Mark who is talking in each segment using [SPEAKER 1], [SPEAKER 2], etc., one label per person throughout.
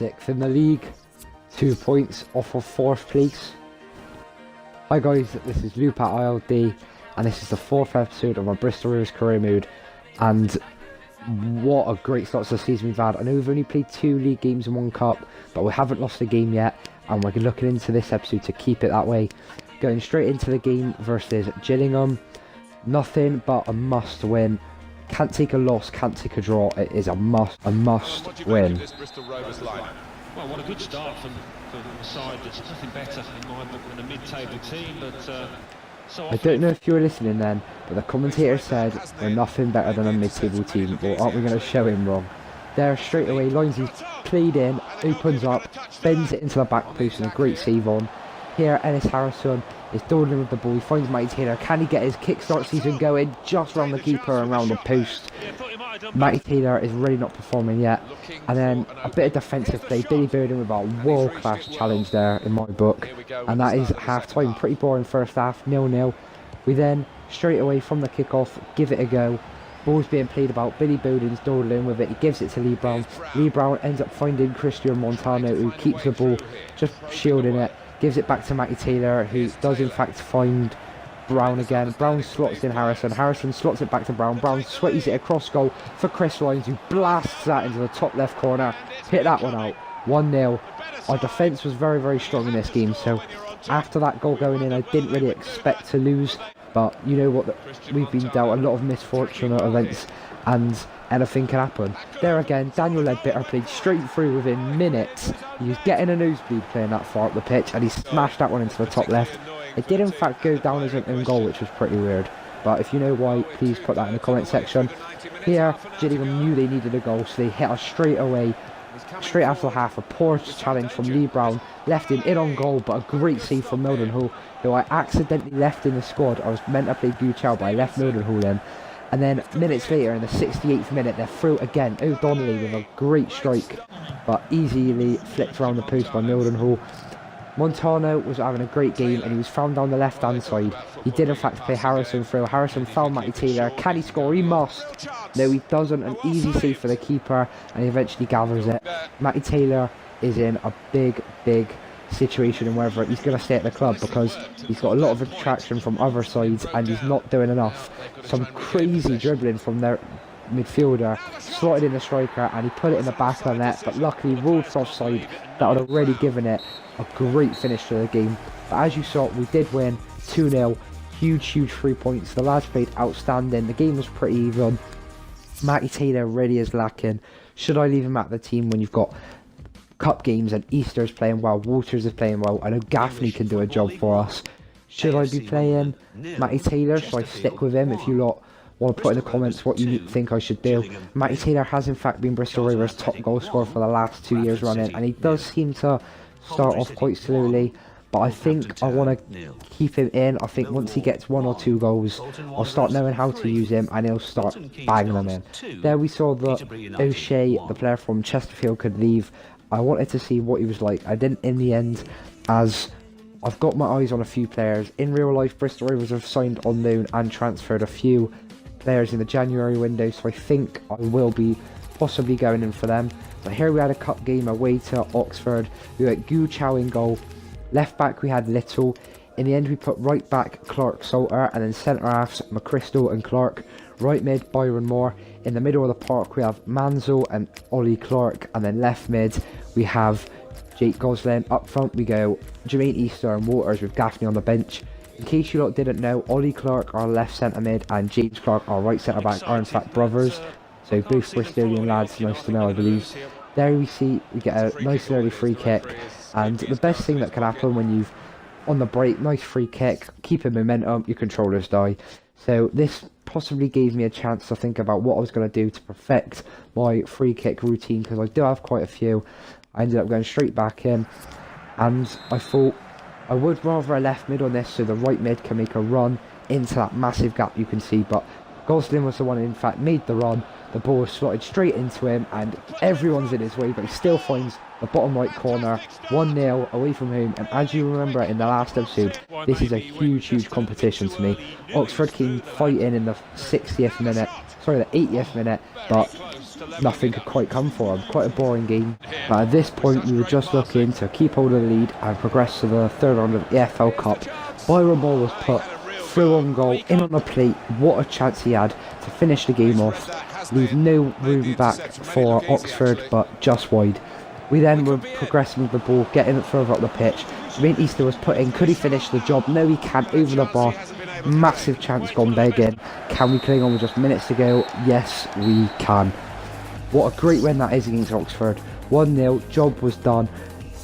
[SPEAKER 1] 6th in the league, 2 points off of 4th place. Hi guys, this is Loop at ILD, and this is the 4th episode of our Bristol Rovers career mode. And what a great start to the season we've had. I know we've only played 2 league games and 1 cup, but we haven't lost a game yet, and we're looking into this episode to keep it that way. Going straight into the game versus Gillingham. Nothing but a must win. Can't take a loss, can't take a draw. It is a must win.
[SPEAKER 2] Well, what a good start from the side. There's nothing better in my book than a mid-table team, but
[SPEAKER 1] I don't know if you were listening then, but the commentator said we're nothing better than a mid-table team. Well, aren't we going to show him wrong? There, straight away, Lindsay's played in, opens up, bends it into the back post, and a great save on. Here, Ennis Harrison is dawdling with the ball. He finds Matty Taylor. Can he get his kickstart season going? Just round the keeper and round the post. Matty Taylor is really not performing yet. And then a bit of defensive play. Billy Burden with a world-class challenge there in my book. And that is half-time. Pretty boring first half, 0-0. We then, straight away from the kick-off, give it a go. Ball's being played about. Billy Bowden's dawdling with it. He gives it to Lee Brown. Lee Brown ends up finding Christian Montano, who keeps the ball, just shielding it. Gives it back to Matty Taylor, who does in fact find Brown again. Brown slots in Harrison. Harrison slots it back to Brown. Brown sweaties it across goal for Chris Lyons, who blasts that into the top left corner. Hit that one out. 1-0. Our defence was very, very strong in this game. So after that goal going in, I didn't really expect to lose. But you know what? We've been dealt a lot of misfortunate events, and anything can happen. There again, Daniel Ledbetter played straight through within minutes. He was getting a nosebleed playing that far up the pitch, and he smashed that one into the top left. It did in fact go down as an own goal, which was pretty weird. But if you know why, please put that in the comment section. Here, Gillingham knew they needed a goal, so they hit us straight away. Straight after the half, a poor challenge from Lee Brown. Left him in on goal, but a great save from Mildenhall, who I accidentally left in the squad. I was meant to play Gu Chow, but I left Mildenhall in. And then minutes later, in the 68th minute, they're through again. O'Donnelly with a great strike, but easily flicked around the post by Mildenhall. Montano was having a great game, and he was found down the left-hand side. He did in fact play Harrison through. Harrison found Matty Taylor. Can he score? He must. No, he doesn't. An easy save for the keeper, and he eventually gathers it. Matty Taylor is in a big situation in whether he's going to stay at the club, because he's got a lot of attraction from other sides and he's not doing enough. Some crazy dribbling from their midfielder, slotted in the striker, and he put it in the back of the net, but luckily Wolves offside. That would have really given it a great finish to the game. But as you saw, we did win 2-0. Huge 3 points. The lads played outstanding. The game was pretty even. Matty Taylor really is lacking. Should I leave him at the team when you've got cup games and Easter's playing well, Walters is playing well? I know Gaffney can do a job for us. Should I be playing Matty Taylor? Should I stick with him? If you lot want to put in the comments what you think I should do. Matty Taylor has in fact been Bristol Rovers' top goal scorer for the last 2 years running, and he does seem to start off quite slowly, but I think I want to keep him in. I think once he gets 1 or 2 goals, I'll start knowing how to use him, and he'll start banging them in. There we saw that O'Shea, the player from Chesterfield, could leave. I wanted to see what he was like. I didn't in the end, as I've got my eyes on a few players. In real life, Bristol Rovers have signed on loan and transferred a few players in the January window, so I think I will be possibly going in for them. But here we had a cup game away to Oxford. We had Gu Chow in goal. Left back we had Little. In the end we put right back Clark Salter, and then centre halves McChrystal and Clark. Right mid Byron Moore. In the middle of the park we have Manzel and Ollie Clark, and then left mid we have Jake Goslin. Up front we go Jermaine Easter and Waters with Gaffney on the bench. In case you lot didn't know, Ollie Clark, our left centre mid, and James Clark, our right centre back, are in fact brothers. So both Bristolian lads, nice to know, I believe. There we see we get a nice early free kick, and the best thing that can happen when you've on the break, nice free kick, keeping momentum, your controllers die. So this possibly gave me a chance to think about what I was going to do to perfect my free kick routine, because I do have quite a few. I ended up going straight back in, and I thought I would rather a left mid on this so the right mid can make a run into that massive gap you can see, but Goslin was the one who in fact made the run. The ball was slotted straight into him and everyone's in his way, but he still finds the bottom right corner. 1-0 away from home, and as you remember in the last episode, this is a huge competition to me. Oxford came fighting in the 60th minute, the 80th minute, but nothing could quite come for him. Quite a boring game. But at this point, we were just looking to keep hold of the lead and progress to the third round of the EFL Cup. Byron Moore was put through on goal, in on the plate. What a chance he had to finish the game off. Leave no room back for Oxford, but just wide. We then were progressing with the ball, getting it further up the pitch. Jermaine Easter was put in. Could he finish the job? No, he can't. Over the bar. Massive chance gone begging. Can we cling on with just minutes to go? Yes, we can. What a great win that is against Oxford. 1-0, job was done.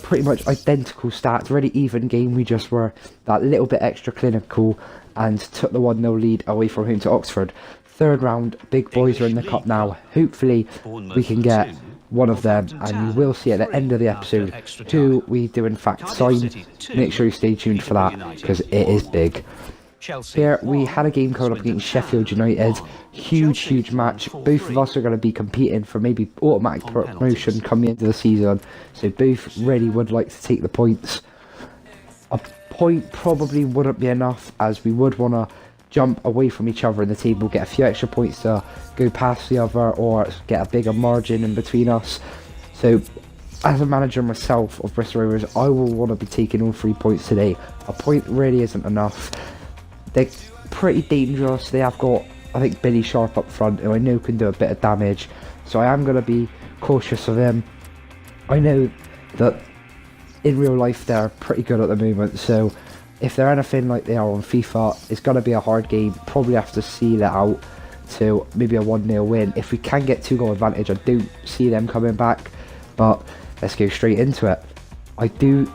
[SPEAKER 1] Pretty much identical stats, really even game. We just were that little bit extra clinical and took the 1-0 lead away from home to Oxford. Third round, big boys are in the cup now. Hopefully we can get one of them, and you will see at the end of the episode who we do in fact sign. Make sure you stay tuned for that, because it is big. Here we had a game coming up against Sheffield United. Huge match. Both of us are going to be competing for maybe automatic promotion coming into the season, so both really would like to take the points. A point probably wouldn't be enough, as we would want to jump away from each other in the table, get a few extra points to go past the other, or get a bigger margin in between us. So as a manager myself of Bristol Rovers, I will want to be taking all 3 points today. A point really isn't enough. They're pretty dangerous. They have got, I think, Billy Sharp up front, who I know can do a bit of damage, so I am going to be cautious of him. I know that in real life they're pretty good at the moment, so if they're anything like they are on FIFA, it's going to be a hard game. Probably have to seal it out to maybe a 1-0 win. If we can get 2-goal advantage, I don't see them coming back, but let's go straight into it. I do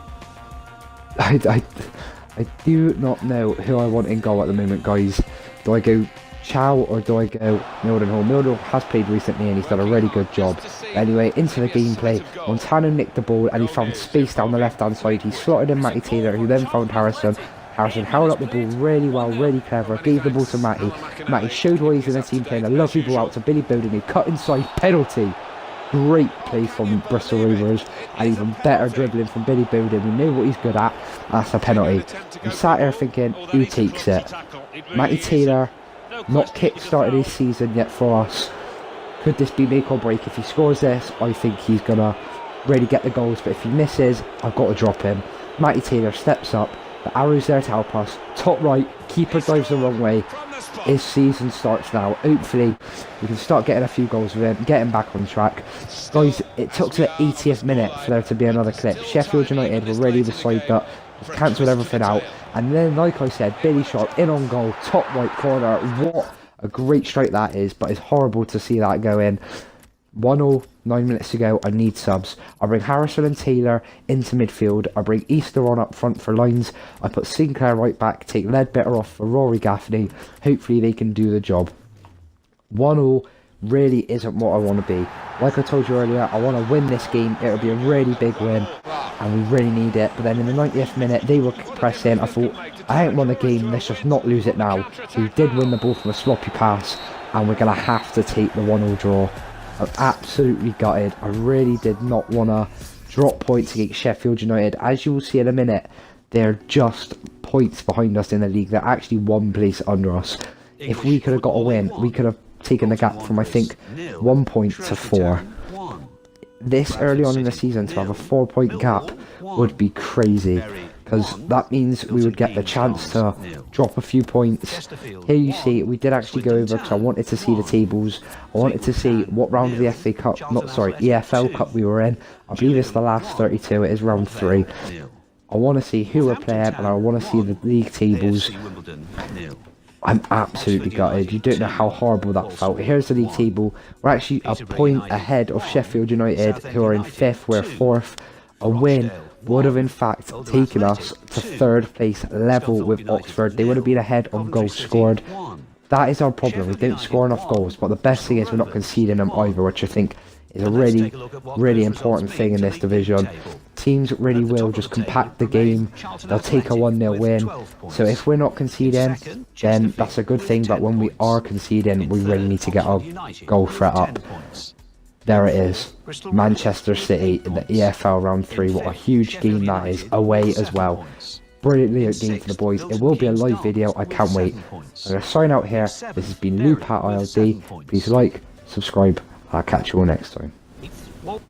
[SPEAKER 1] not know who I want in goal at the moment, guys. Do I go Chow or do I go Mildenhall? Mildenhall has played recently and he's done a really good job. Anyway, into the gameplay. Montano nicked the ball and he found space down the left hand side. He slotted in Matty Taylor, who then found Harrison. Harrison held up the ball really well, really clever, gave the ball to Matty. Matty showed why he's in the team, playing a lovely ball out to Billy Bowden, who cut inside, penalty. Great play from Bristol Rovers, and even better dribbling from Billy Bowden. We know what he's good at. That's a penalty. I'm sat here thinking, who takes it? Matty Taylor, not kick-started his season yet for us. Could this be make or break? If he scores this, I think he's gonna really get the goals, but if he misses, I've got to drop him. Matty Taylor steps up, the arrow's there to help us. Top right, keeper dives the wrong way. His season starts now. Hopefully we can start getting a few goals with him, get him back on track. Guys, it took to the 80th minute for there to be another clip. Sheffield United were really the side that has cancelled everything out, and then, like I said, Billy Sharp in on goal, top right corner. What a great strike that is, but it's horrible to see that go in. 1-0, 9 minutes to go. I need subs. I bring Harrison and Taylor into midfield. I bring Easter on up front for lines. I put Sinclair right back, take Ledbetter off for Rory Gaffney. Hopefully they can do the job. 1-0 really isn't what I want to be. Like I told you earlier, I want to win this game. It'll be a really big win, and we really need it. But then in the 90th minute, they were pressing. I thought, I ain't won the game, let's just not lose it now. So we did win the ball from a sloppy pass, and we're going to have to take the 1-0 draw. I'm absolutely gutted. I really did not want to drop points against Sheffield United. As you will see in a minute, they're just points behind us in the league. They're actually 1 place under us. If we could have got a win, we could have taken the gap from, I think, 1 point to 4. This early on in the season, to have a 4-point gap would be crazy, because that means we would get the chance to drop a few points. Here you see, we did actually go over, because I wanted to see the tables. I wanted to see what round of the EFL Cup we were in. I believe it's the last 32, it is round 3. I want to see who we're playing, and I want to see the league tables. I'm absolutely gutted. You don't know how horrible that felt. Here's the league table. We're actually a point ahead of Sheffield United, who are in 5th, we're 4th. A win would have in fact taken us to 3rd place, level with Oxford. They would have been ahead on goals scored. That is our problem. We don't score enough goals, but the best thing is we're not conceding them either, which I think is a really important thing in this division. Teams really will just compact the game. They'll take a 1-0 win. So if we're not conceding, then that's a good thing, but when we are conceding, we really need to get our goal threat up. There it is. Manchester City in the EFL round 3. What a huge game that is. Away as well. brilliantly out game for the boys. It will be a live video, I can't wait. I'm going to sign out here. This has been Luke at ILD. Please like, subscribe, I'll catch you all next time.